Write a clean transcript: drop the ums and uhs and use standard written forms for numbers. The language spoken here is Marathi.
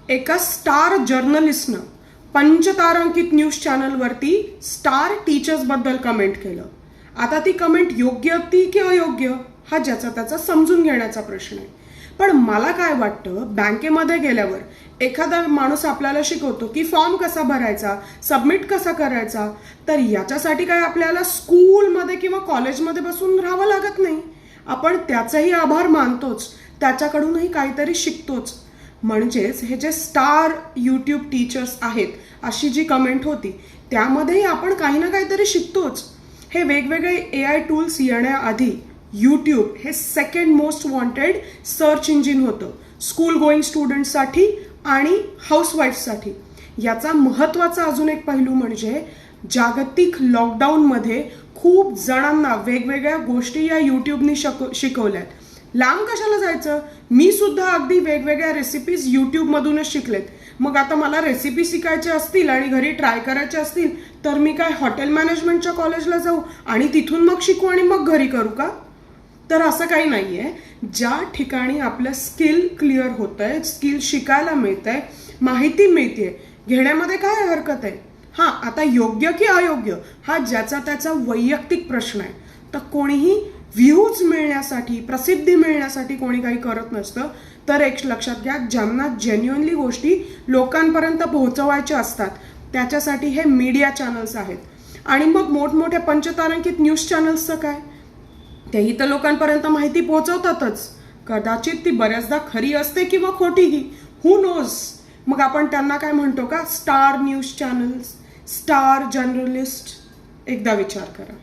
एका स्टार जर्नलिस्टनं पंचतारांकित न्यूज चॅनलवरती स्टार टीचर्स बद्दल कमेंट केलं. आता ती कमेंट योग्य होती की अयोग्य हा ज्याचा त्याचा समजून घेण्याचा प्रश्न आहे. पण मला काय वाटतं, बँकेमध्ये गेल्यावर एखादा माणूस आपल्याला शिकवतो की फॉर्म कसा भरायचा, सबमिट कसा करायचा, तर याच्यासाठी काय आपल्याला स्कूलमध्ये किंवा कॉलेजमध्ये बसून राहावं लागत नाही. आपण त्याचाही आभार मानतोच, त्याच्याकडूनही काहीतरी शिकतोच. म्हणजेच हे जे स्टार यूट्यूब टीचर्स आहेत अशी जी कमेंट होती त्यामध्येही आपण काही ना काहीतरी शिकतोच. हे वेगवेगळे AI टूल्स येण्याआधी यूट्यूब हे second most wanted search engine होतं स्कूल गोईंग स्टुडंट्ससाठी आणि हाऊसवाईफसाठी. याचा महत्त्वाचा अजून एक पैलू म्हणजे जागतिक लॉकडाऊनमध्ये खूप जणांना वेगवेगळ्या गोष्टी या यूट्यूबनी शिकवल्यात. लांब कशाला जायचं, मी सुद्धा अगदी वेगवेगळ्या रेसिपीज यूट्यूबमधूनच शिकलेत. मग आता मला रेसिपी शिकायच्या असतील आणि घरी ट्राय करायच्या असतील तर मी काय हॉटेल मॅनेजमेंटच्या कॉलेजला जाऊ आणि तिथून मग शिकू आणि मग घरी करू का? तर असं काही नाहीये. ज्या ठिकाणी आपलं स्किल क्लिअर होतंय, स्किल शिकायला मिळतंय, माहिती मिळतेय, घेण्यामध्ये काय हरकत आहे? हां, आता योग्य की अयोग्य हा ज्याचा त्याचा वैयक्तिक प्रश्न आहे. तर कोणीही व्ह्यूज मिळण्यासाठी, प्रसिद्धी मिळण्यासाठी कोणी काही करत नसतं. तर एक लक्षात घ्या, ज्यांना जेन्युअनली गोष्टी लोकांपर्यंत पोहोचवायच्या असतात त्याच्यासाठी हे मीडिया चॅनल्स आहेत. आणि मग मोठमोठ्या पंचतारांकित न्यूज चॅनल्सचं काय, तेही तर लोकांपर्यंत माहिती पोहोचवतातच. कदाचित ती बऱ्याचदा खरी असते किंवा खोटीही, हू नोज. मग आपण त्यांना काय म्हणतो का, star news channels, star journalist? एकदा विचार करा.